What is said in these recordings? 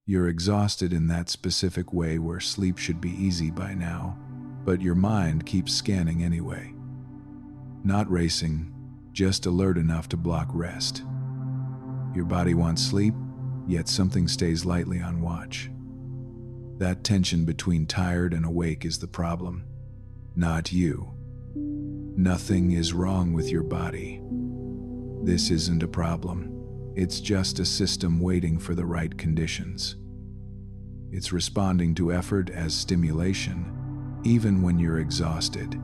You're exhausted in that specific way where sleep should be easy by now, but your mind keeps scanning anyway. Not racing, just alert enough to block rest. Your body wants sleep, yet something stays lightly on watch. That tension between tired and awake is the problem, not you. Nothing is wrong with your body. This isn't a problem. It's just a system waiting for the right conditions. It's responding to effort as stimulation, even when you're exhausted.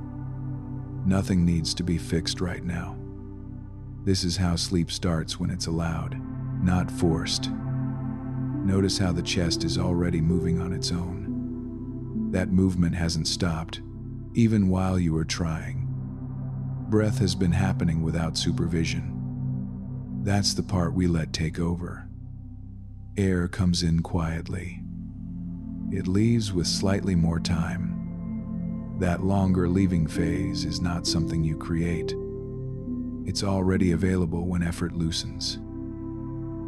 Nothing needs to be fixed right now. This is how sleep starts when it's allowed, not forced. Notice how the chest is already moving on its own. That movement hasn't stopped, even while you were trying. Breath has been happening without supervision. That's the part we let take over. Air comes in quietly. It leaves with slightly more time. That longer leaving phase is not something you create. It's already available when effort loosens.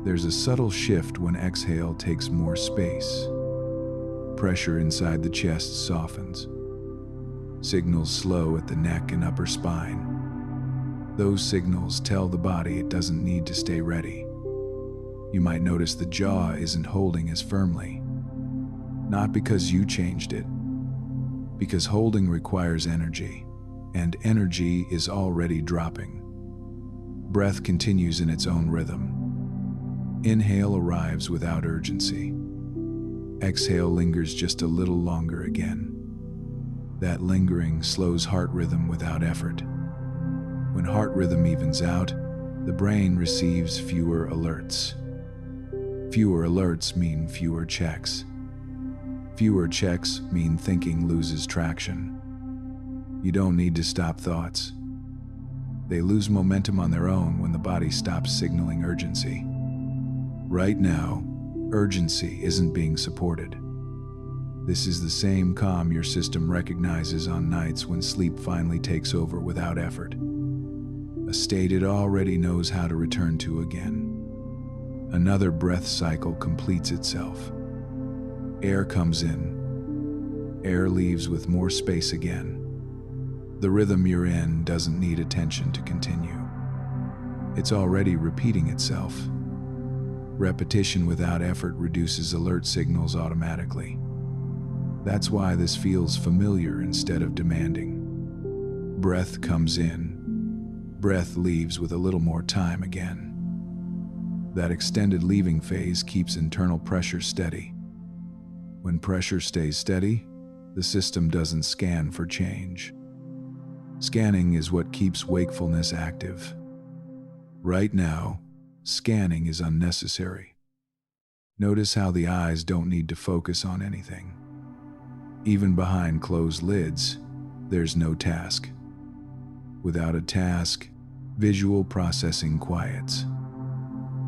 There's a subtle shift when exhale takes more space. Pressure inside the chest softens. Signals slow at the neck and upper spine. Those signals tell the body it doesn't need to stay ready. You might notice the jaw isn't holding as firmly. Not because you changed it, because holding requires energy, and energy is already dropping. Breath continues in its own rhythm. Inhale arrives without urgency. Exhale lingers just a little longer again. That lingering slows heart rhythm without effort. When heart rhythm evens out, the brain receives fewer alerts. Fewer alerts mean fewer checks. Fewer checks mean thinking loses traction. You don't need to stop thoughts. They lose momentum on their own when the body stops signaling urgency. Right now, urgency isn't being supported. This is the same calm your system recognizes on nights when sleep finally takes over without effort. A state it already knows how to return to again. Another breath cycle completes itself. Air comes in. Air leaves with more space again. The rhythm you're in doesn't need attention to continue. It's already repeating itself. Repetition without effort reduces alert signals automatically. That's why this feels familiar instead of demanding. Breath comes in. Breath leaves with a little more time again. That extended leaving phase keeps internal pressure steady. When pressure stays steady, the system doesn't scan for change. Scanning is what keeps wakefulness active. Right now, scanning is unnecessary. Notice how the eyes don't need to focus on anything. Even behind closed lids, there's no task. Without a task, visual processing quiets.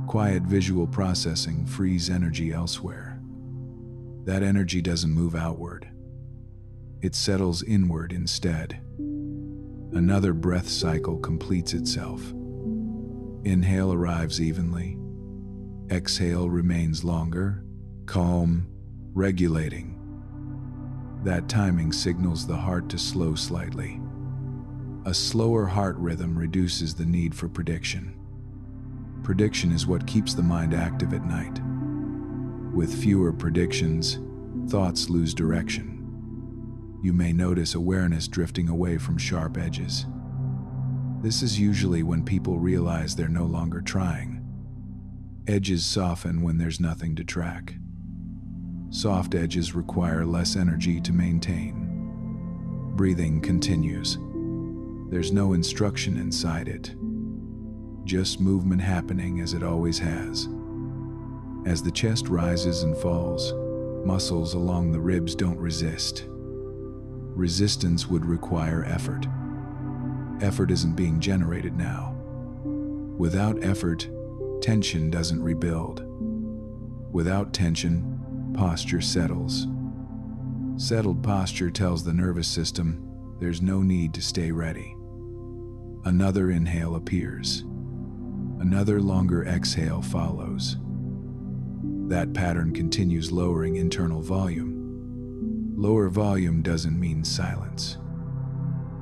Quiet visual processing frees energy elsewhere. That energy doesn't move outward. It settles inward instead. Another breath cycle completes itself. Inhale arrives evenly. Exhale remains longer, calm, regulating. That timing signals the heart to slow slightly. A slower heart rhythm reduces the need for prediction. Prediction is what keeps the mind active at night. With fewer predictions, thoughts lose direction. You may notice awareness drifting away from sharp edges. This is usually when people realize they're no longer trying. Edges soften when there's nothing to track. Soft edges require less energy to maintain. Breathing continues. There's no instruction inside it. Just movement happening as it always has. As the chest rises and falls, muscles along the ribs don't resist. Resistance would require effort. Effort isn't being generated now. Without effort, tension doesn't rebuild. Without tension, posture settles. Settled posture tells the nervous system there's no need to stay ready. Another inhale appears. Another longer exhale follows. That pattern continues lowering internal volume. Lower volume doesn't mean silence.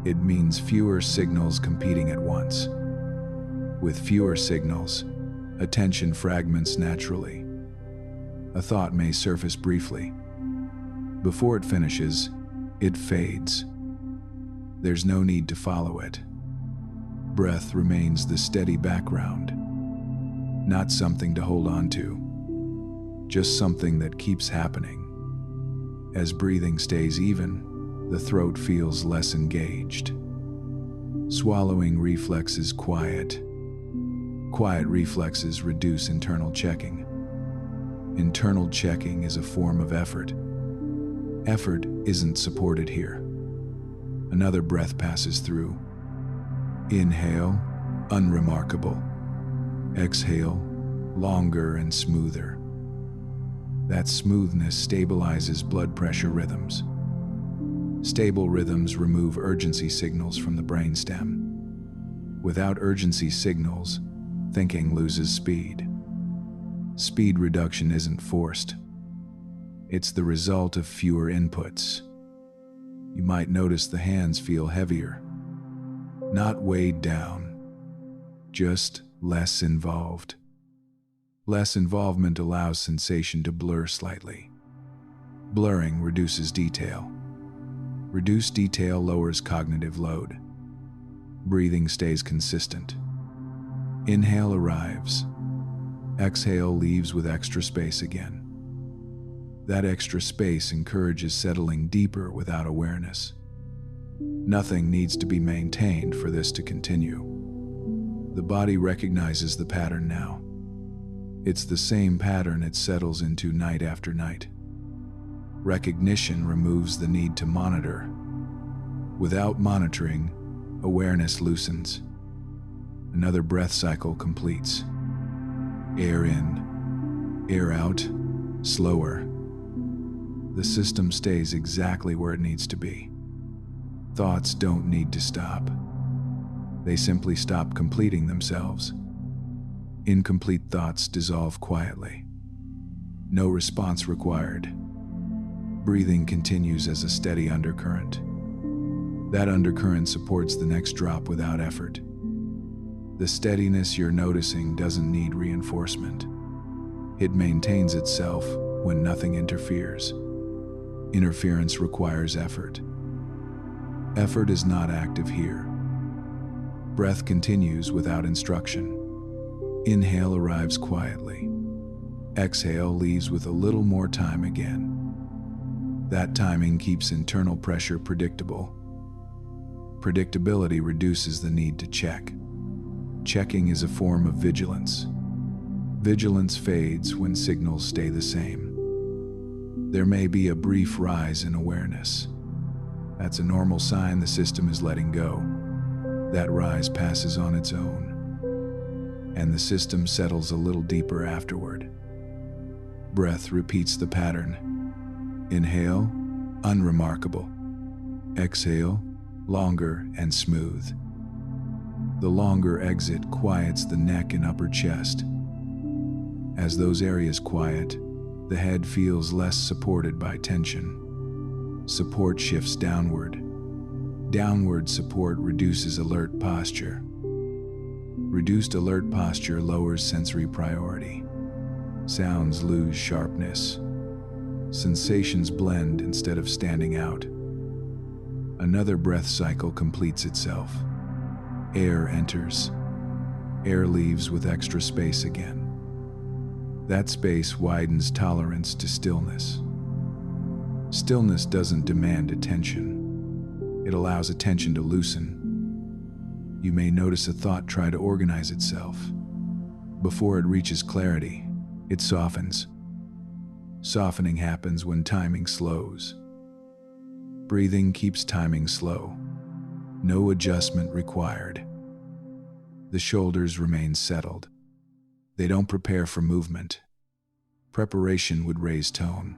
It means fewer signals competing at once. With fewer signals, attention fragments naturally. A thought may surface briefly. Before it finishes, it fades. There's no need to follow it. Breath remains the steady background, not something to hold on to, just something that keeps happening. As breathing stays even, the throat feels less engaged. Swallowing reflexes quiet. Quiet reflexes reduce internal checking. Internal checking is a form of effort. Effort isn't supported here. Another breath passes through. Inhale, unremarkable. Exhale, longer and smoother. That smoothness stabilizes blood pressure rhythms. Stable rhythms remove urgency signals from the brainstem. Without urgency signals, thinking loses speed. Speed reduction isn't forced. It's the result of fewer inputs. You might notice the hands feel heavier, not weighed down, just less involved. Less involvement allows sensation to blur slightly. Blurring reduces detail. Reduced detail lowers cognitive load. Breathing stays consistent. Inhale arrives. Exhale leaves with extra space again. That extra space encourages settling deeper without awareness. Nothing needs to be maintained for this to continue. The body recognizes the pattern now. It's the same pattern it settles into night after night. Recognition removes the need to monitor. Without monitoring, awareness loosens. Another breath cycle completes. Air in, air out, slower. The system stays exactly where it needs to be. Thoughts don't need to stop. They simply stop completing themselves. Incomplete thoughts dissolve quietly. No response required. Breathing continues as a steady undercurrent. That undercurrent supports the next drop without effort. The steadiness you're noticing doesn't need reinforcement. It maintains itself when nothing interferes. Interference requires effort. Effort is not active here. Breath continues without instruction. Inhale arrives quietly. Exhale leaves with a little more time again. That timing keeps internal pressure predictable. Predictability reduces the need to check. Checking is a form of vigilance. Vigilance fades when signals stay the same. There may be a brief rise in awareness. That's a normal sign the system is letting go. That rise passes on its own, and the system settles a little deeper afterward. Breath repeats the pattern. Inhale, unremarkable. Exhale, longer and smooth. The longer exit quiets the neck and upper chest. As those areas quiet, the head feels less supported by tension. Support shifts downward. Downward support reduces alert posture. Reduced alert posture lowers sensory priority. Sounds lose sharpness. Sensations blend instead of standing out. Another breath cycle completes itself. Air enters. Air leaves with extra space again. That space widens tolerance to stillness. Stillness doesn't demand attention. It allows attention to loosen. You may notice a thought try to organize itself. Before it reaches clarity, it softens. Softening happens when timing slows. Breathing keeps timing slow. No adjustment required. The shoulders remain settled. They don't prepare for movement. Preparation would raise tone.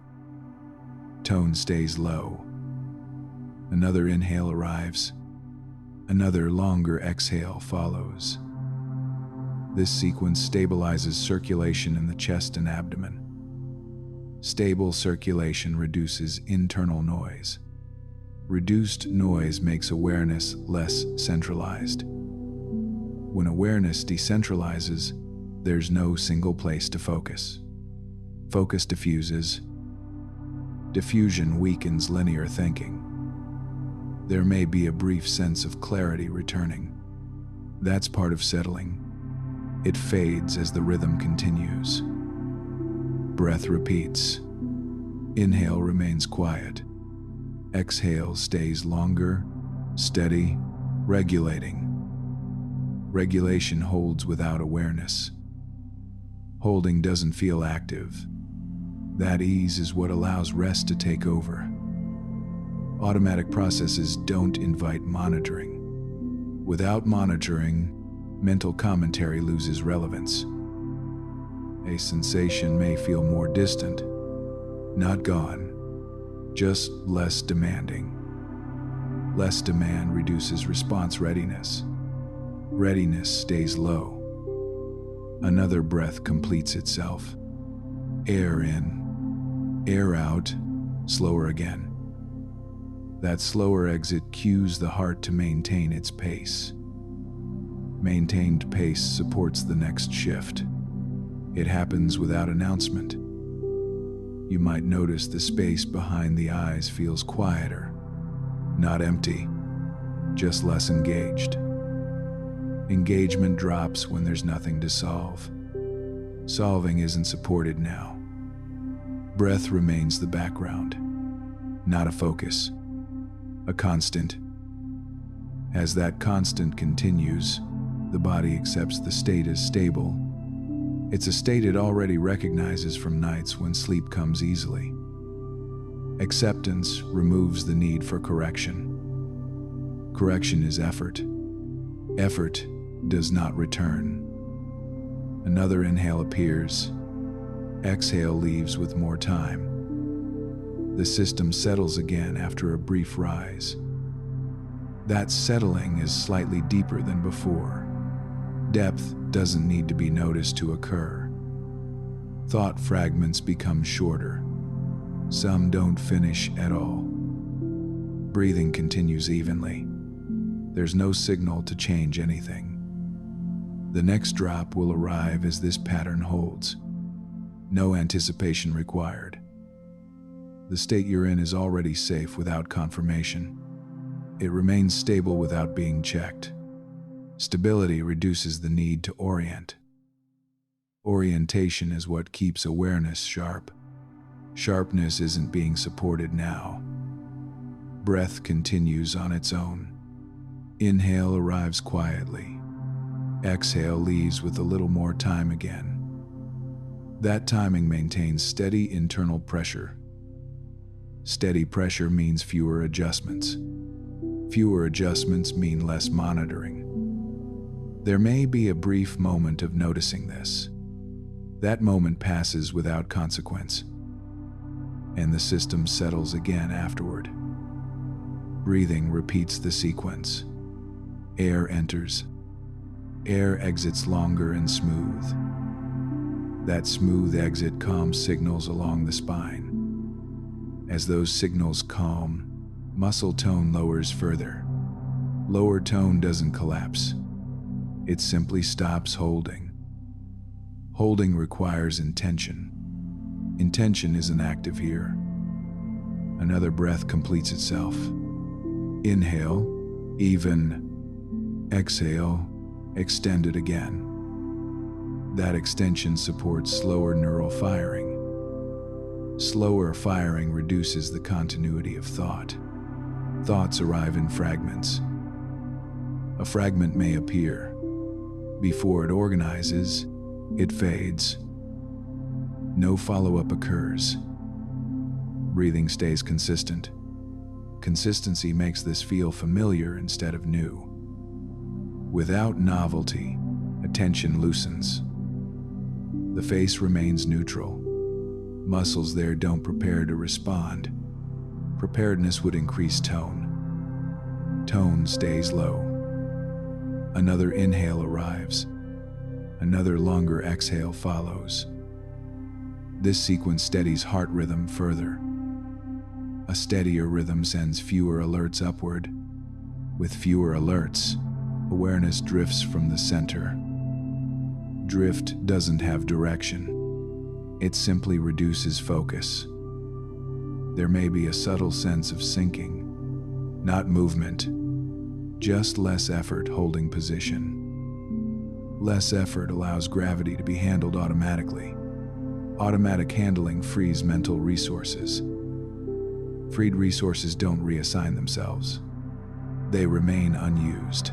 Tone stays low. Another inhale arrives. Another longer exhale follows. This sequence stabilizes circulation in the chest and abdomen. Stable circulation reduces internal noise. Reduced noise makes awareness less centralized. When awareness decentralizes, there's no single place to focus. Focus diffuses. Diffusion weakens linear thinking. There may be a brief sense of clarity returning. That's part of settling. It fades as the rhythm continues. Breath repeats. Inhale remains quiet. Exhale stays longer, steady, regulating. Regulation holds without awareness. Holding doesn't feel active. That ease is what allows rest to take over. Automatic processes don't invite monitoring. Without monitoring, mental commentary loses relevance. A sensation may feel more distant, not gone, just less demanding. Less demand reduces response readiness. Readiness stays low. Another breath completes itself. Air in, air out, slower again. That slower exit cues the heart to maintain its pace. Maintained pace supports the next shift. It happens without announcement. You might notice the space behind the eyes feels quieter, not empty, just less engaged. Engagement drops when there's nothing to solve. Solving isn't supported now. Breath remains the background, not a focus, a constant. As that constant continues, the body accepts the state as stable. It's a state it already recognizes from nights when sleep comes easily. Acceptance removes the need for correction. Correction is effort. Effort does not return. Another inhale appears. Exhale leaves with more time. The system settles again after a brief rise. That settling is slightly deeper than before. Depth doesn't need to be noticed to occur. Thought fragments become shorter. Some don't finish at all. Breathing continues evenly. There's no signal to change anything. The next drop will arrive as this pattern holds. No anticipation required. The state you're in is already safe without confirmation. It remains stable without being checked. Stability reduces the need to orient. Orientation is what keeps awareness sharp. Sharpness isn't being supported now. Breath continues on its own. Inhale arrives quietly. Exhale leaves with a little more time again. That timing maintains steady internal pressure. Steady pressure means fewer adjustments. Fewer adjustments mean less monitoring. There may be a brief moment of noticing this. That moment passes without consequence, and the system settles again afterward. Breathing repeats the sequence. Air enters. Air exits longer and smooth. That smooth exit calms signals along the spine. As those signals calm, muscle tone lowers further. Lower tone doesn't collapse. It simply stops holding. Holding requires intention. Intention isn't active here. Another breath completes itself. Inhale, even. Exhale, extended again. That extension supports slower neural firing. Slower firing reduces the continuity of thought. Thoughts arrive in fragments. A fragment may appear. Before it organizes, it fades. No follow-up occurs. Breathing stays consistent. Consistency makes this feel familiar instead of new. Without novelty, attention loosens. The face remains neutral. Muscles there don't prepare to respond. Preparedness would increase tone. Tone stays low. Another inhale arrives. Another longer exhale follows. This sequence steadies heart rhythm further. A steadier rhythm sends fewer alerts upward. With fewer alerts, awareness drifts from the center. Drift doesn't have direction. It simply reduces focus. There may be a subtle sense of sinking, not movement, just less effort holding position. Less effort allows gravity to be handled automatically. Automatic handling frees mental resources. Freed resources don't reassign themselves. They remain unused.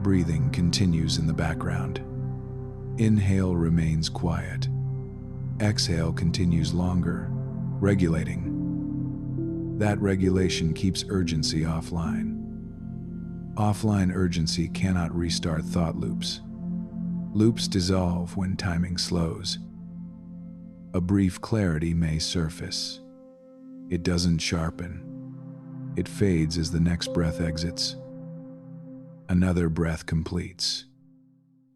Breathing continues in the background. Inhale remains quiet. Exhale continues longer, regulating. That regulation keeps urgency offline. Offline urgency cannot restart thought loops. Loops dissolve when timing slows. A brief clarity may surface. It doesn't sharpen. It fades as the next breath exits. Another breath completes.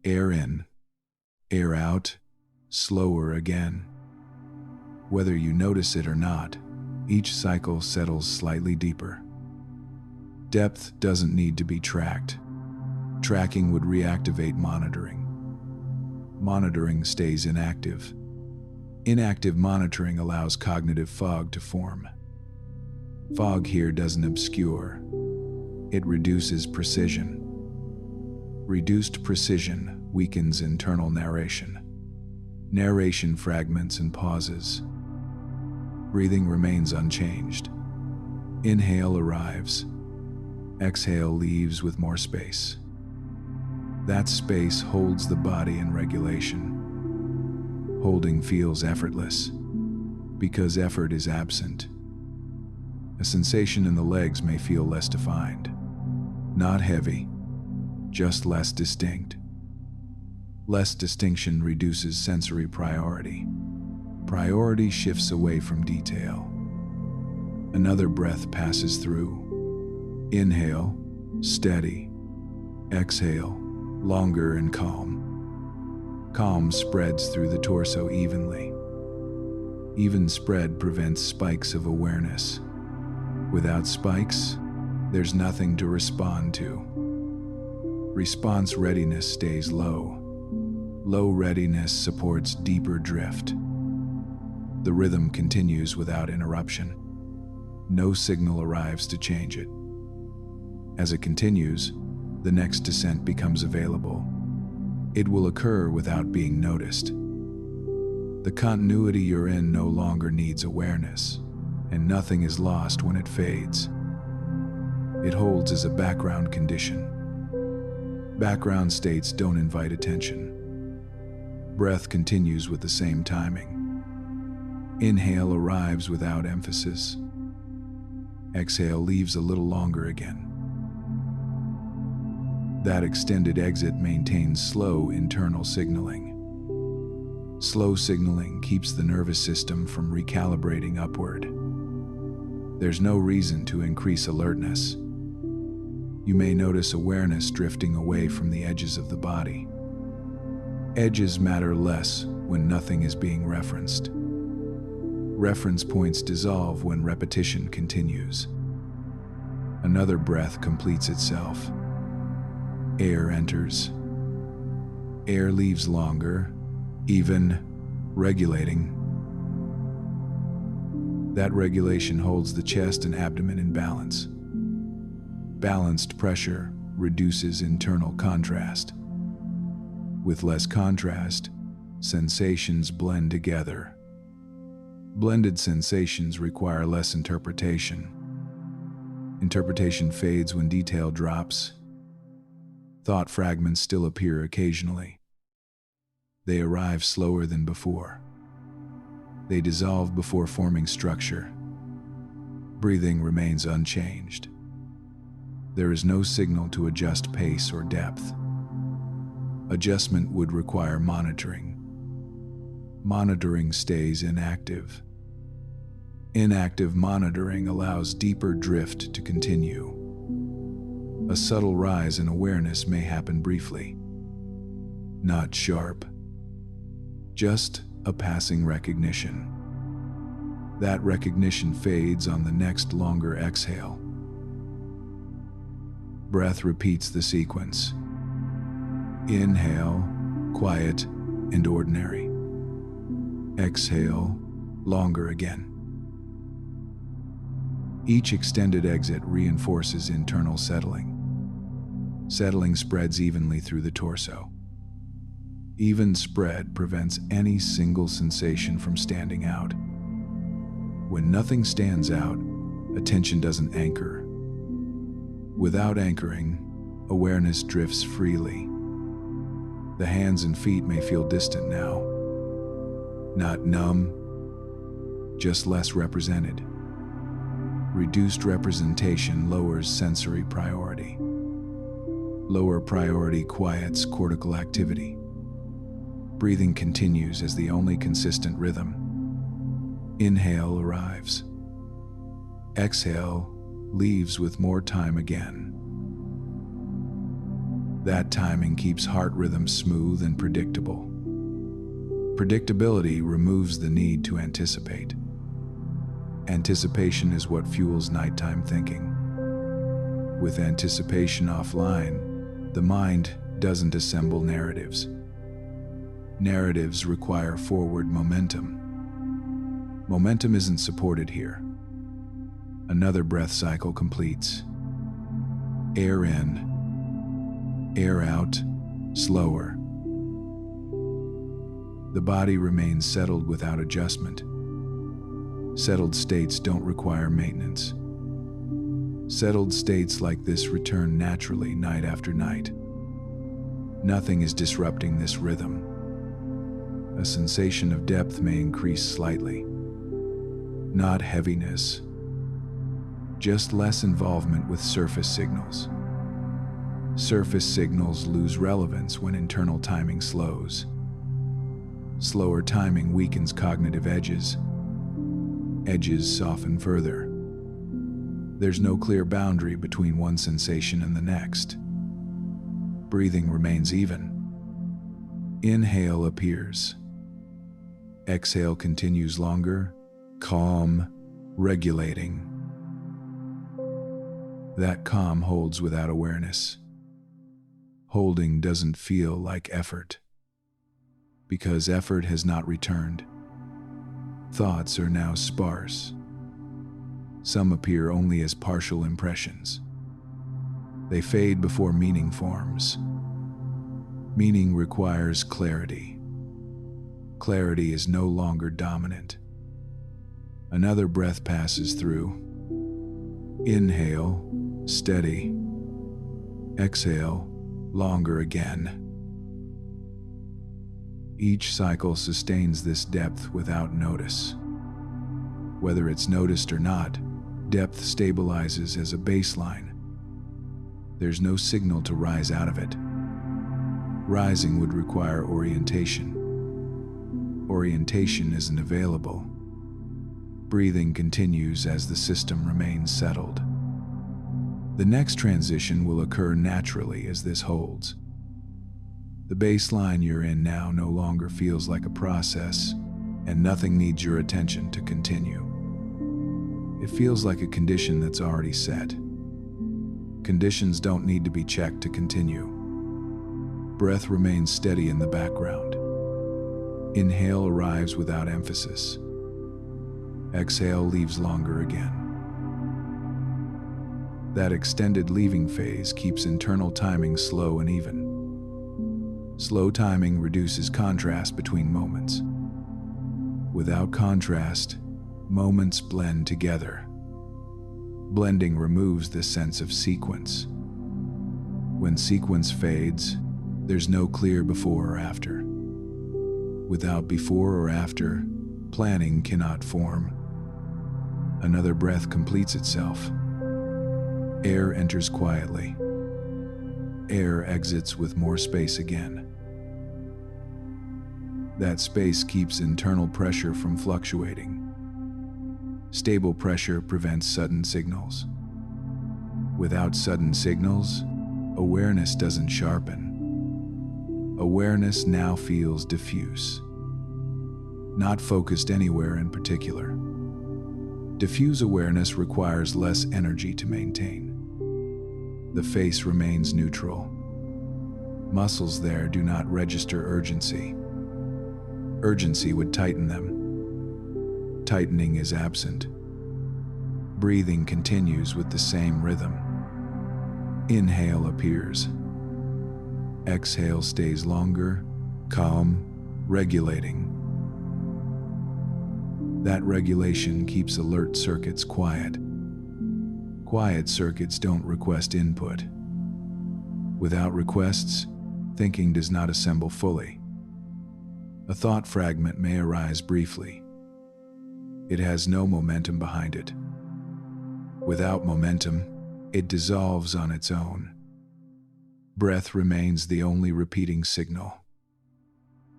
Air in, air out, slower again. Whether you notice it or not, each cycle settles slightly deeper. Depth doesn't need to be tracked. Tracking would reactivate monitoring. Monitoring stays inactive. Inactive monitoring allows cognitive fog to form. Fog here doesn't obscure. It reduces precision. Reduced precision weakens internal narration. Narration fragments and pauses. Breathing remains unchanged. Inhale arrives. Exhale leaves with more space. That space holds the body in regulation. Holding feels effortless, because effort is absent. A sensation in the legs may feel less defined. Not heavy, just less distinct. Less distinction reduces sensory priority. Priority shifts away from detail. Another breath passes through. Inhale, steady. Exhale, longer and calm. Calm spreads through the torso evenly. Even spread prevents spikes of awareness. Without spikes, there's nothing to respond to. Response readiness stays low. Low readiness supports deeper drift. The rhythm continues without interruption. No signal arrives to change it. As it continues, the next descent becomes available. It will occur without being noticed. The continuity you're in no longer needs awareness, and nothing is lost when it fades. It holds as a background condition. Background states don't invite attention. Breath continues with the same timing. Inhale arrives without emphasis. Exhale leaves a little longer again. That extended exit maintains slow internal signaling. Slow signaling keeps the nervous system from recalibrating upward. There's no reason to increase alertness. You may notice awareness drifting away from the edges of the body. Edges matter less when nothing is being referenced. Reference points dissolve when repetition continues. Another breath completes itself. Air enters. Air leaves longer, even, regulating. That regulation holds the chest and abdomen in balance. Balanced pressure reduces internal contrast. With less contrast, sensations blend together. Blended sensations require less interpretation. Interpretation fades when detail drops. Thought fragments still appear occasionally. They arrive slower than before. They dissolve before forming structure. Breathing remains unchanged. There is no signal to adjust pace or depth. Adjustment would require monitoring. Monitoring stays inactive. Inactive monitoring allows deeper drift to continue. A subtle rise in awareness may happen briefly. Not sharp. Just a passing recognition. That recognition fades on the next longer exhale. Breath repeats the sequence. Inhale, quiet and ordinary. Exhale, longer again. Each extended exit reinforces internal settling. Settling spreads evenly through the torso. Even spread prevents any single sensation from standing out. When nothing stands out, attention doesn't anchor. Without anchoring, awareness drifts freely. The hands and feet may feel distant now. Not numb, just less represented. Reduced representation lowers sensory priority. Lower priority quiets cortical activity. Breathing continues as the only consistent rhythm. Inhale arrives. Exhale leaves with more time again. That timing keeps heart rhythm smooth and predictable. Predictability removes the need to anticipate. Anticipation is what fuels nighttime thinking. With anticipation offline, the mind doesn't assemble narratives. Narratives require forward momentum. Momentum isn't supported here. Another breath cycle completes. Air in, air out, slower. The body remains settled without adjustment. Settled states don't require maintenance. Settled states like this return naturally night after night. Nothing is disrupting this rhythm. A sensation of depth may increase slightly. Not heaviness, just less involvement with surface signals. Surface signals lose relevance when internal timing slows. Slower timing weakens cognitive edges. Edges soften further. There's no clear boundary between one sensation and the next. Breathing remains even. Inhale appears. Exhale continues longer, calm, regulating. That calm holds without awareness. Holding doesn't feel like effort, because effort has not returned. Thoughts are now sparse. Some appear only as partial impressions. They fade before meaning forms. Meaning requires clarity. Clarity is no longer dominant. Another breath passes through. Inhale, steady. Exhale, longer again. Each cycle sustains this depth without notice. Whether it's noticed or not, depth stabilizes as a baseline. There's no signal to rise out of it. Rising would require orientation. Orientation isn't available. Breathing continues as the system remains settled. The next transition will occur naturally as this holds. The baseline you're in now no longer feels like a process, and nothing needs your attention to continue. It feels like a condition that's already set. Conditions don't need to be checked to continue. Breath remains steady in the background. Inhale arrives without emphasis. Exhale leaves longer again. That extended leaving phase keeps internal timing slow and even. Slow timing reduces contrast between moments. Without contrast, moments blend together. Blending removes the sense of sequence. When sequence fades, there's no clear before or after. Without before or after, planning cannot form. Another breath completes itself. Air enters quietly. Air exits with more space again. That space keeps internal pressure from fluctuating. Stable pressure prevents sudden signals. Without sudden signals, awareness doesn't sharpen. Awareness now feels diffuse. not focused anywhere in particular. Diffuse awareness requires less energy to maintain. The face remains neutral. Muscles there do not register urgency. Urgency would tighten them. Tightening is absent. Breathing continues with the same rhythm. Inhale appears. Exhale stays longer, calm, regulating. That regulation keeps alert circuits quiet. Quiet circuits don't request input. Without requests, thinking does not assemble fully. A thought fragment may arise briefly. It has no momentum behind it. Without momentum, it dissolves on its own. Breath remains the only repeating signal.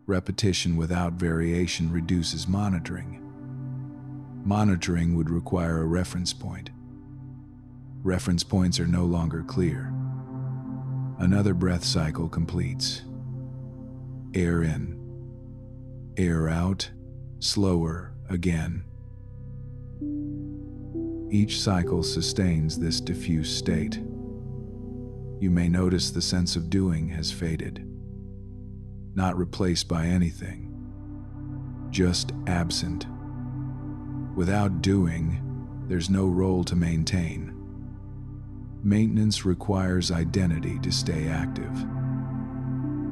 Repetition without variation reduces monitoring. Monitoring would require a reference point. Reference points are no longer clear. Another breath cycle completes. Air in, air out, slower again. Each cycle sustains this diffuse state. You may notice the sense of doing has faded. Not replaced by anything, just absent. Without doing, there's no role to maintain. Maintenance requires identity to stay active.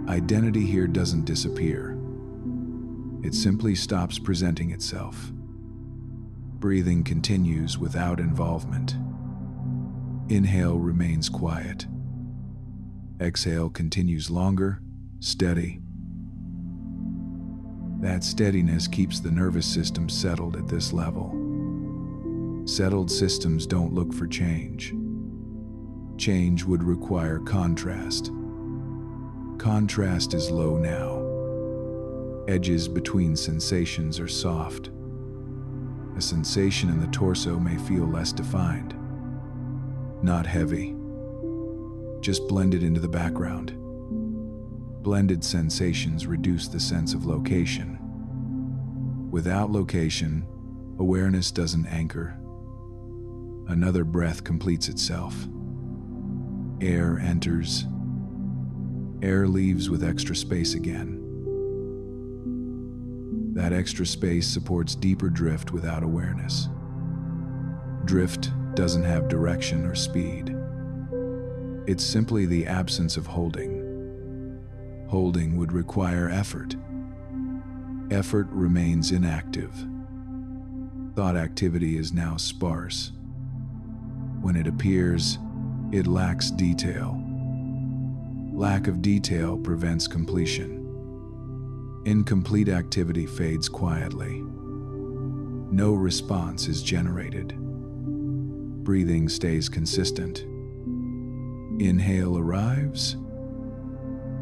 Identity here doesn't disappear. It simply stops presenting itself. Breathing continues without involvement. Inhale remains quiet. Exhale continues longer, steady. That steadiness keeps the nervous system settled at this level. Settled systems don't look for change. Change would require contrast. Contrast is low now. Edges between sensations are soft. A sensation in the torso may feel less defined. Not heavy. Just blended into the background. Blended sensations reduce the sense of location. Without location, awareness doesn't anchor. Another breath completes itself. Air enters. Air leaves with extra space again. That extra space supports deeper drift without awareness. Drift doesn't have direction or speed. It's simply the absence of holding. Holding would require effort. Effort remains inactive. Thought activity is now sparse. When it appears, it lacks detail. Lack of detail prevents completion. Incomplete activity fades quietly. No response is generated. Breathing stays consistent. Inhale arrives.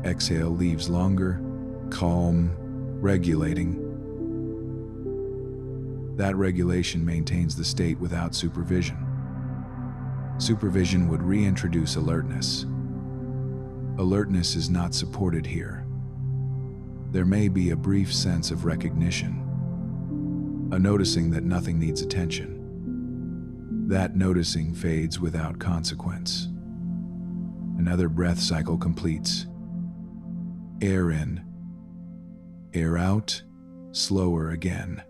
Exhale leaves longer, calm, regulating. That regulation maintains the state without supervision. Supervision would reintroduce alertness. Alertness is not supported here. There may be a brief sense of recognition, a noticing that nothing needs attention. That noticing fades without consequence. Another breath cycle completes. Air in, air out, slower again.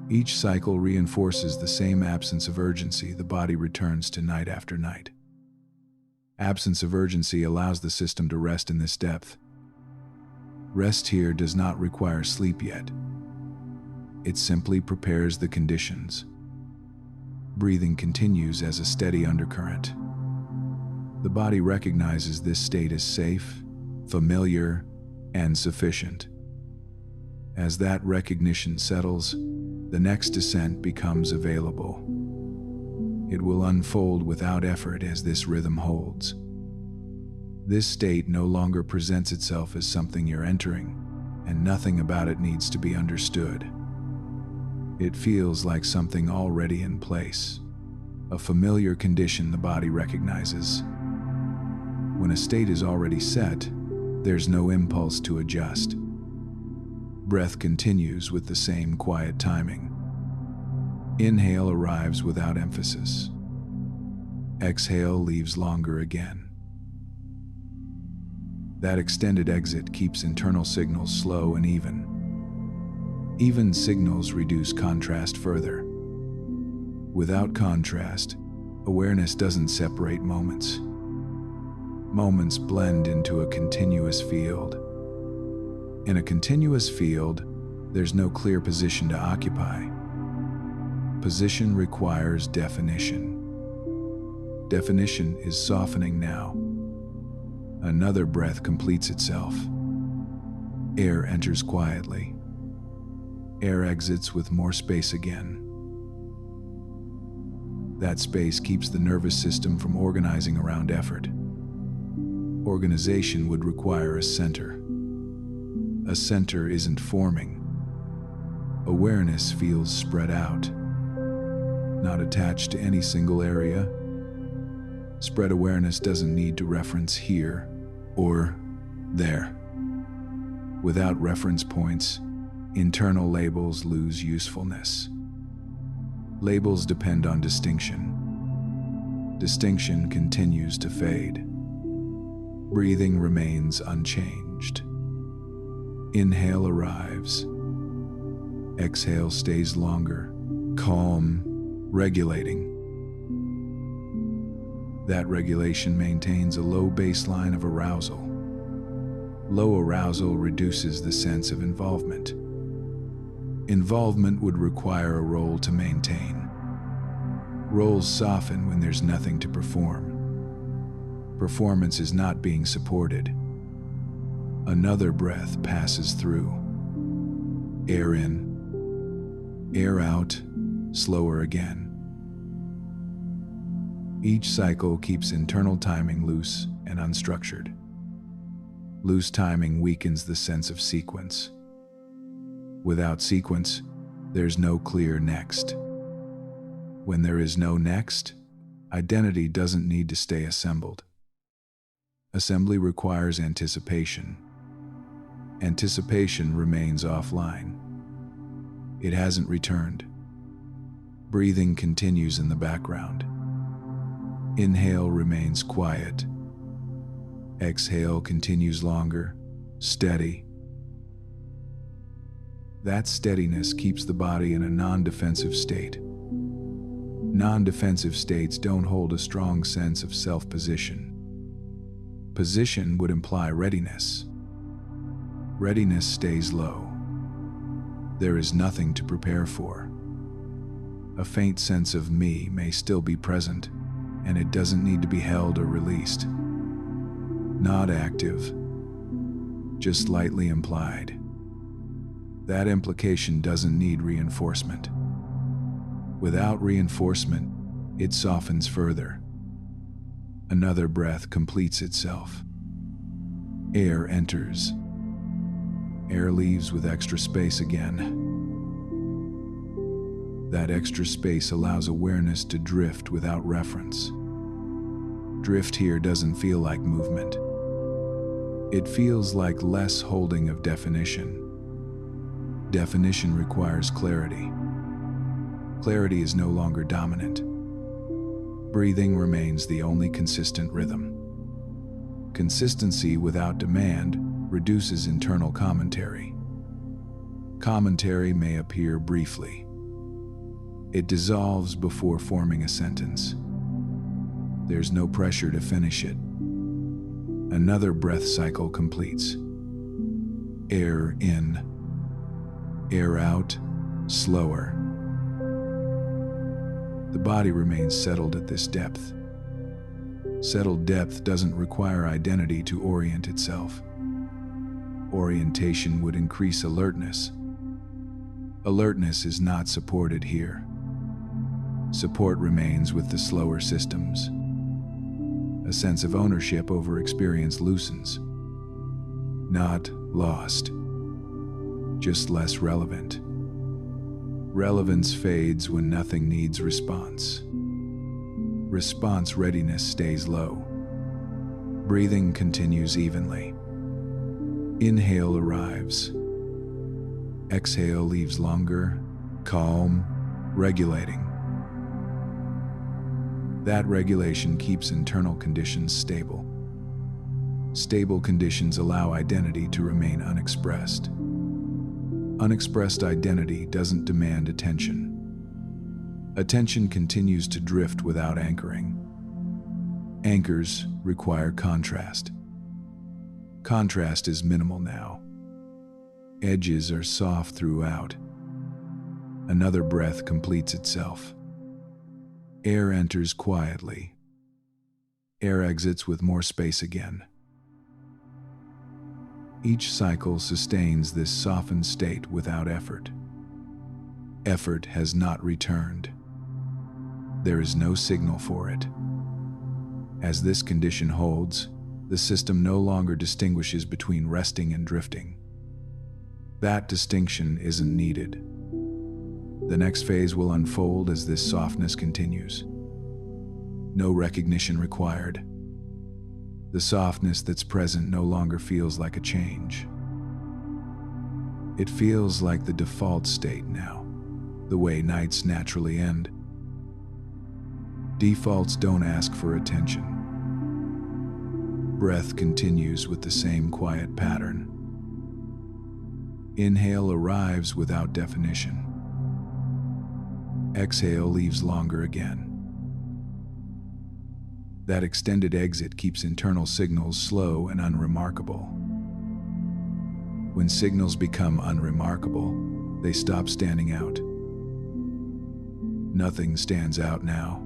Each cycle reinforces the same absence of urgency the body returns to night after night. Absence of urgency allows the system to rest in this depth. Rest here does not require sleep yet. It simply prepares the conditions. Breathing continues as a steady undercurrent. The body recognizes this state as safe, familiar, and sufficient. As that recognition settles, the next descent becomes available. It will unfold without effort as this rhythm holds. This state no longer presents itself as something you're entering, and nothing about it needs to be understood. It feels like something already in place, a familiar condition the body recognizes. When a state is already set, there's no impulse to adjust. Breath continues with the same quiet timing. Inhale arrives without emphasis. Exhale leaves longer again. That extended exit keeps internal signals slow and even. Even signals reduce contrast further. Without contrast, awareness doesn't separate moments. Moments blend into a continuous field. In a continuous field, there's no clear position to occupy. Position requires definition. Definition is softening now. Another breath completes itself. Air enters quietly. Air exits with more space again. That space keeps the nervous system from organizing around effort. Organization would require a center. A center isn't forming. Awareness feels spread out, not attached to any single area. Spread awareness doesn't need to reference here or there. Without reference points, internal labels lose usefulness. Labels depend on distinction. Distinction continues to fade. Breathing remains unchanged. Inhale arrives. Exhale stays longer, calm, regulating. That regulation maintains a low baseline of arousal. Low arousal reduces the sense of involvement. Involvement would require a role to maintain. Roles soften when there's nothing to perform. Performance is not being supported. Another breath passes through. Air in, air out, slower again. Each cycle keeps internal timing loose and unstructured. Loose timing weakens the sense of sequence. Without sequence, there's no clear next. When there is no next, identity doesn't need to stay assembled. Assembly requires anticipation. Anticipation remains offline. It hasn't returned. Breathing continues in the background. Inhale remains quiet. Exhale continues longer, steady. That steadiness keeps the body in a non-defensive state. Non-defensive states don't hold a strong sense of self-position. Position would imply readiness. Readiness stays low. There is nothing to prepare for. A faint sense of me may still be present, and it doesn't need to be held or released. Not active, just lightly implied. That implication doesn't need reinforcement. Without reinforcement, it softens further. Another breath completes itself. Air enters. Air leaves with extra space again. That extra space allows awareness to drift without reference. Drift here doesn't feel like movement. It feels like less holding of definition. Definition requires clarity. Clarity is no longer dominant. Breathing remains the only consistent rhythm. Consistency without demand reduces internal commentary. Commentary may appear briefly. It dissolves before forming a sentence. There's no pressure to finish it. Another breath cycle completes. Air in, air out, slower. The body remains settled at this depth. Settled depth doesn't require identity to orient itself. Orientation would increase alertness. Alertness is not supported here. Support remains with the slower systems. A sense of ownership over experience loosens. Not lost, just less relevant. Relevance fades when nothing needs response. Response readiness stays low. Breathing continues evenly. Inhale arrives. Exhale leaves longer, calm, regulating. That regulation keeps internal conditions stable. Stable conditions allow identity to remain unexpressed. Unexpressed identity doesn't demand attention. Attention continues to drift without anchoring. Anchors require contrast. Contrast is minimal now. Edges are soft throughout. Another breath completes itself. Air enters quietly. Air exits with more space again. Each cycle sustains this softened state without effort. Effort has not returned. There is no signal for it. As this condition holds, the system no longer distinguishes between resting and drifting. That distinction isn't needed. The next phase will unfold as this softness continues. No recognition required. The softness that's present no longer feels like a change. It feels like the default state now, the way nights naturally end. Defaults don't ask for attention. Breath continues with the same quiet pattern. Inhale arrives without definition. Exhale leaves longer again. That extended exit keeps internal signals slow and unremarkable. When signals become unremarkable, they stop standing out. Nothing stands out now.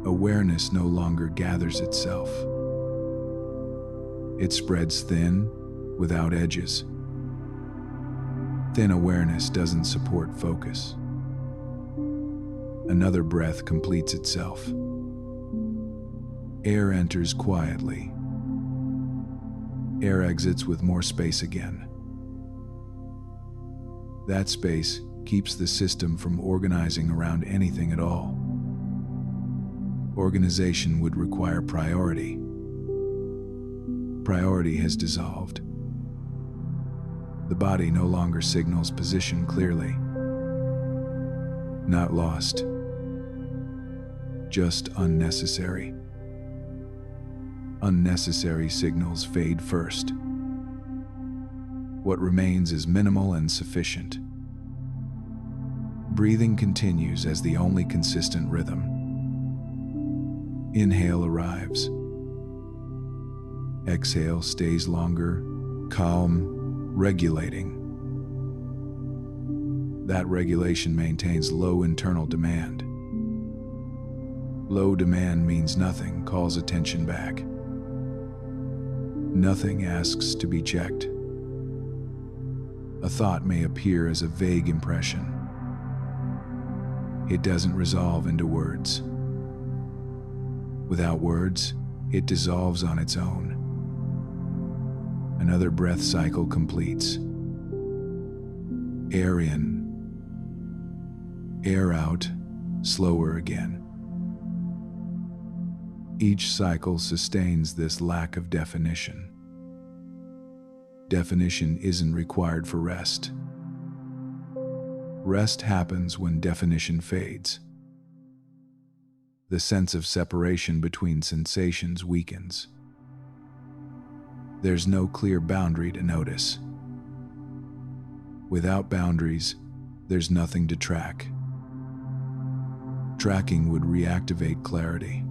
Awareness no longer gathers itself. It spreads thin, without edges. Thin awareness doesn't support focus. Another breath completes itself. Air enters quietly. Air exits with more space again. That space keeps the system from organizing around anything at all. Organization would require priority. Priority has dissolved. The body no longer signals position clearly. Not lost. Just unnecessary. Unnecessary signals fade first. What remains is minimal and sufficient. Breathing continues as the only consistent rhythm. Inhale arrives. Exhale stays longer, calm, regulating. That regulation maintains low internal demand. Low demand means nothing calls attention back. Nothing asks to be checked. A thought may appear as a vague impression. It doesn't resolve into words. Without words, it dissolves on its own. Another breath cycle completes. Air in, air out, slower again. Each cycle sustains this lack of definition. Definition isn't required for rest. Rest happens when definition fades. The sense of separation between sensations weakens. There's no clear boundary to notice. Without boundaries, there's nothing to track. Tracking would reactivate clarity.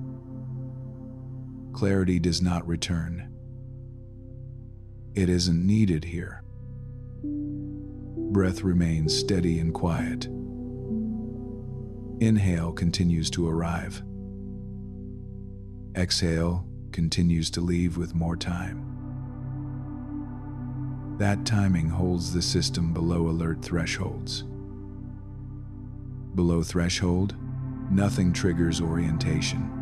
Clarity does not return. It isn't needed here. Breath remains steady and quiet. Inhale continues to arrive. Exhale continues to leave with more time. That timing holds the system below alert thresholds. Below threshold, nothing triggers orientation.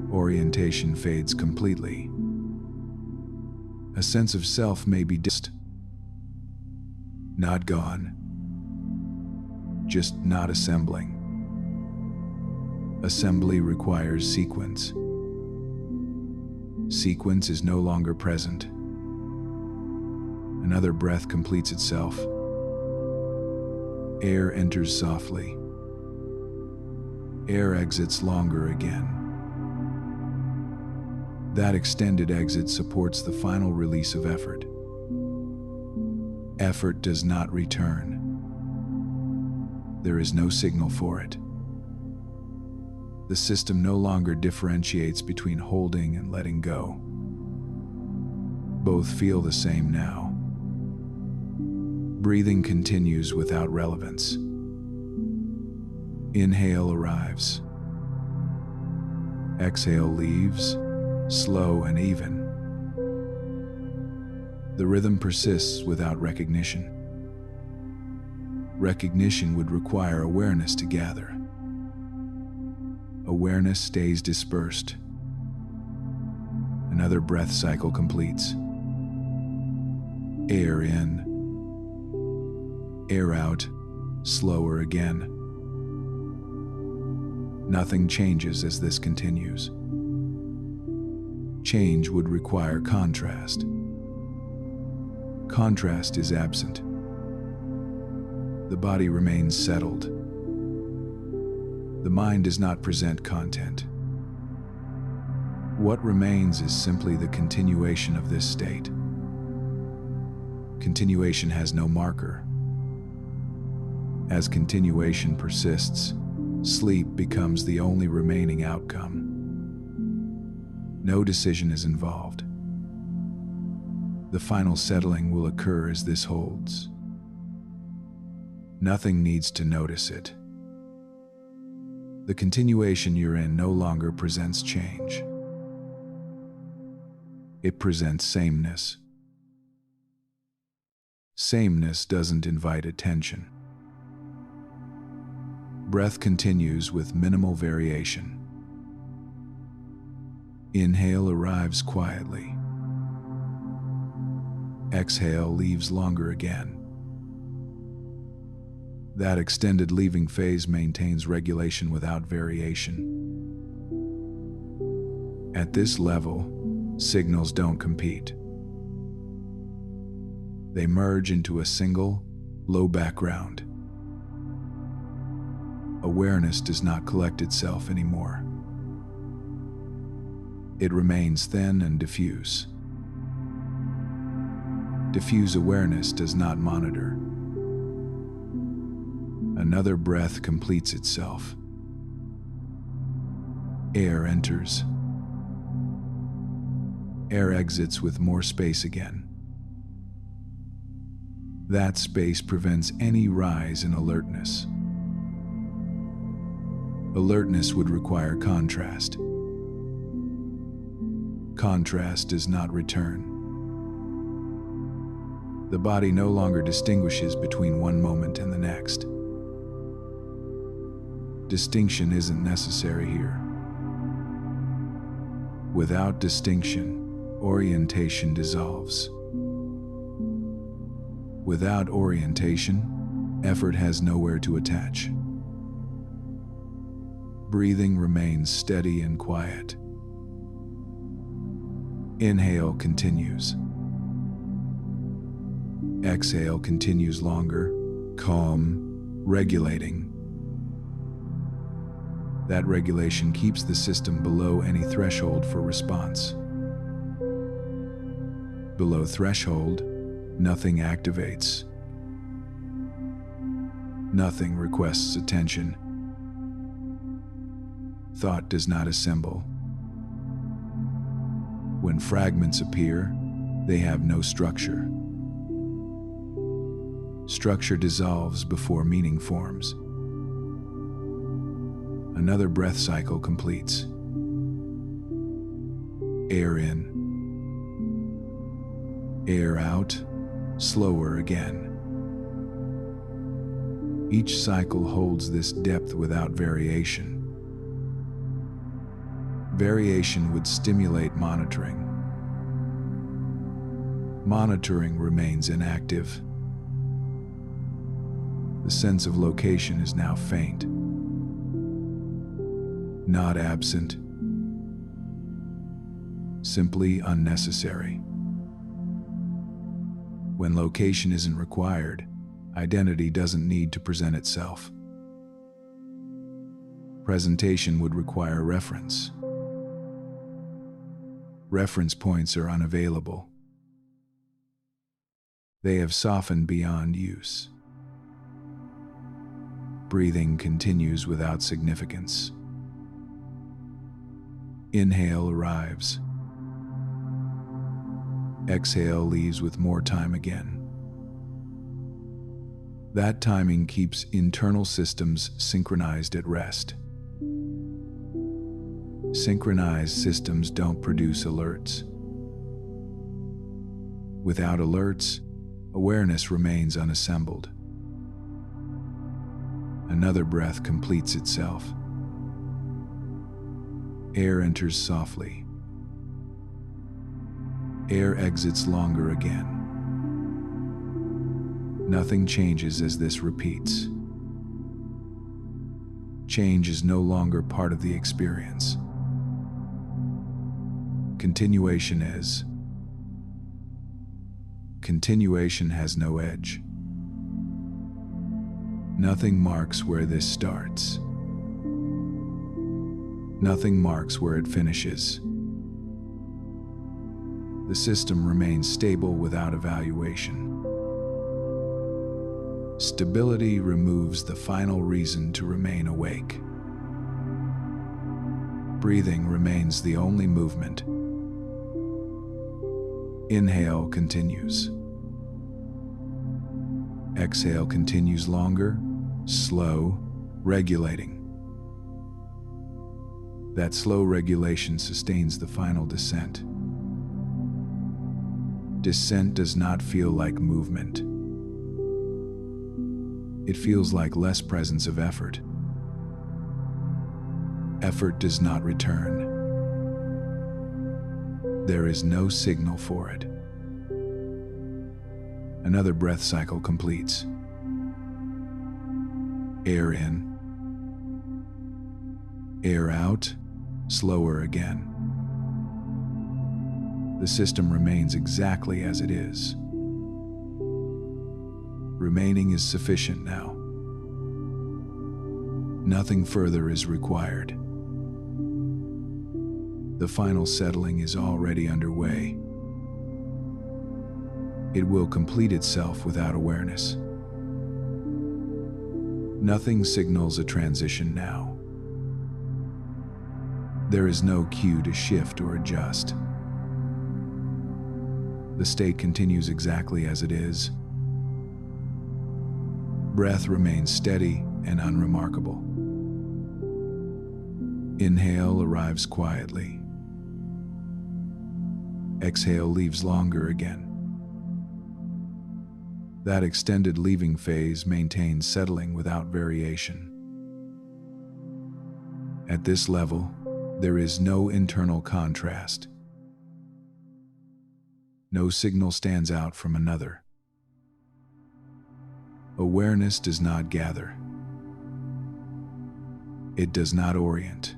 Orientation fades completely. A sense of self may be distant, not gone, just not assembling. Assembly requires sequence. Sequence is no longer present. Another breath completes itself. Air enters softly. Air exits longer again. That extended exit supports the final release of effort. Effort does not return. There is no signal for it. The system no longer differentiates between holding and letting go. Both feel the same now. Breathing continues without relevance. Inhale arrives. Exhale leaves, slow and even. The rhythm persists without recognition. Recognition would require awareness to gather. Awareness stays dispersed. Another breath cycle completes. Air in. Air out, slower again. Nothing changes as this continues. Change would require contrast. Contrast is absent. The body remains settled. The mind does not present content. What remains is simply the continuation of this state. Continuation has no marker. As continuation persists, sleep becomes the only remaining outcome. No decision is involved. The final settling will occur as this holds. Nothing needs to notice it. The continuation you're in no longer presents change. It presents sameness. Sameness doesn't invite attention. Breath continues with minimal variation. Inhale arrives quietly. Exhale leaves longer again. That extended leaving phase maintains regulation without variation. At this level, signals don't compete. They merge into a single, low background. Awareness does not collect itself anymore. It remains thin and diffuse. Diffuse awareness does not monitor. Another breath completes itself. Air enters. Air exits with more space again. That space prevents any rise in alertness. Alertness would require contrast. Contrast does not return. The body no longer distinguishes between one moment and the next. Distinction isn't necessary here. Without distinction, orientation dissolves. Without orientation, effort has nowhere to attach. Breathing remains steady and quiet. Inhale continues. Exhale continues longer, calm, regulating. That regulation keeps the system below any threshold for response. Below threshold, nothing activates. Nothing requests attention. Thought does not assemble. When fragments appear, they have no structure. Structure dissolves before meaning forms. Another breath cycle completes. Air in. Air out, slower again. Each cycle holds this depth without variation. Variation would stimulate monitoring. Monitoring remains inactive. The sense of location is now faint. Not absent, simply unnecessary. When location isn't required, identity doesn't need to present itself. Presentation would require reference. Reference points are unavailable. They have softened beyond use. Breathing continues without significance. Inhale arrives. Exhale leaves with more time again. That timing keeps internal systems synchronized at rest. Synchronized systems don't produce alerts. Without alerts, awareness remains unassembled. Another breath completes itself. Air enters softly. Air exits longer again. Nothing changes as this repeats. Change is no longer part of the experience. Continuation is. Continuation has no edge. Nothing marks where this starts. Nothing marks where it finishes. The system remains stable without evaluation. Stability removes the final reason to remain awake. Breathing remains the only movement. Inhale continues. Exhale continues longer, slow, regulating. That slow regulation sustains the final descent. Descent does not feel like movement. It feels like less presence of effort. Effort does not return. There is no signal for it. Another breath cycle completes. Air in. Air out, slower again. The system remains exactly as it is. Remaining is sufficient now. Nothing further is required. The final settling is already underway. It will complete itself without awareness. Nothing signals a transition now. There is no cue to shift or adjust. The state continues exactly as it is. Breath remains steady and unremarkable. Inhale arrives quietly. Exhale leaves longer again. That extended leaving phase maintains settling without variation. At this level, there is no internal contrast. No signal stands out from another. Awareness does not gather. It does not orient.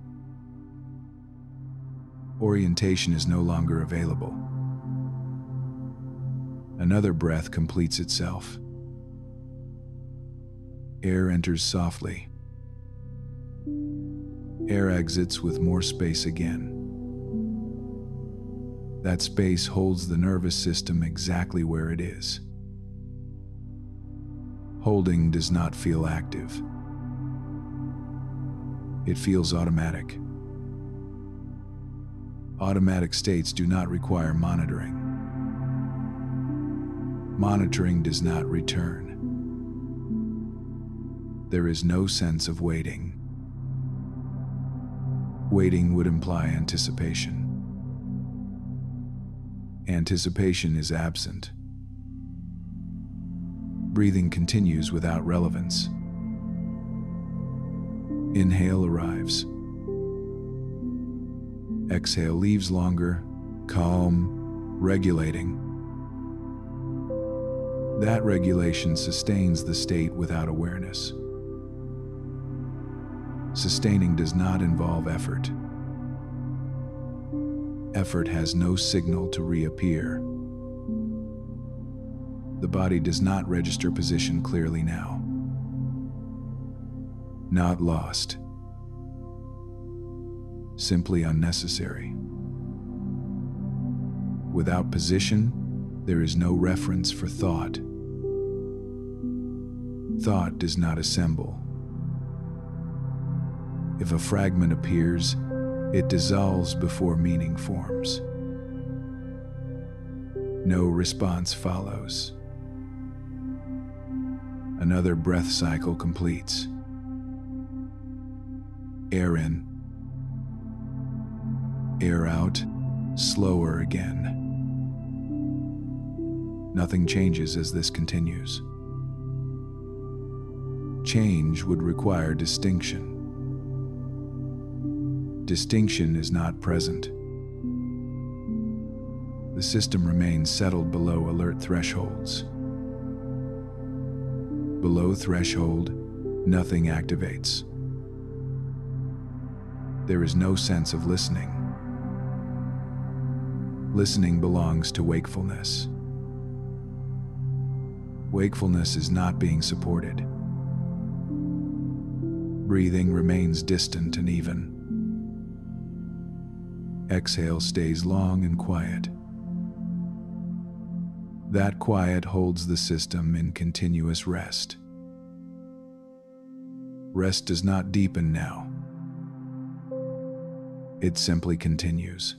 Orientation is no longer available. Another breath completes itself. Air enters softly. Air exits with more space again. That space holds the nervous system exactly where it is. Holding does not feel active. It feels automatic. Automatic states do not require monitoring. Monitoring does not return. There is no sense of waiting. Waiting would imply anticipation. Anticipation is absent. Breathing continues without relevance. Inhale arrives. Exhale leaves longer, calm, regulating. That regulation sustains the state without awareness. Sustaining does not involve effort. Effort has no signal to reappear. The body does not register position clearly now. Not lost. Simply unnecessary. Without position, there is no reference for thought. Thought does not assemble. If a fragment appears, it dissolves before meaning forms. No response follows. Another breath cycle completes. Air in, air out, slower again. Nothing changes as this continues. Change would require distinction. Distinction is not present. The system remains settled below alert thresholds. Below threshold, nothing activates. There is no sense of listening. Listening belongs to wakefulness. Wakefulness is not being supported. Breathing remains distant and even. Exhale stays long and quiet. That quiet holds the system in continuous rest. Rest does not deepen now. It simply continues.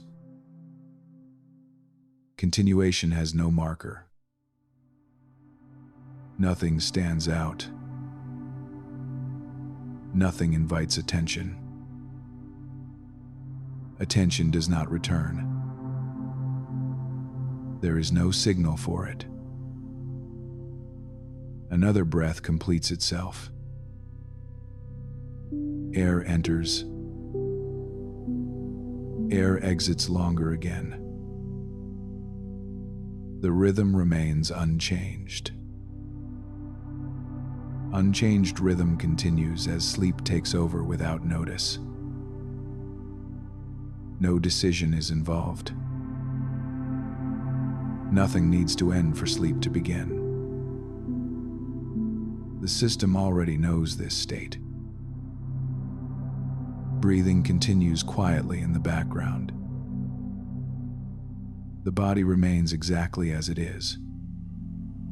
Continuation has no marker. Nothing stands out. Nothing invites attention. Attention does not return. There is no signal for it. Another breath completes itself. Air enters. Air exits longer again. The rhythm remains unchanged. Unchanged rhythm continues as sleep takes over without notice. No decision is involved. Nothing needs to end for sleep to begin. The system already knows this state. Breathing continues quietly in the background. The body remains exactly as it is.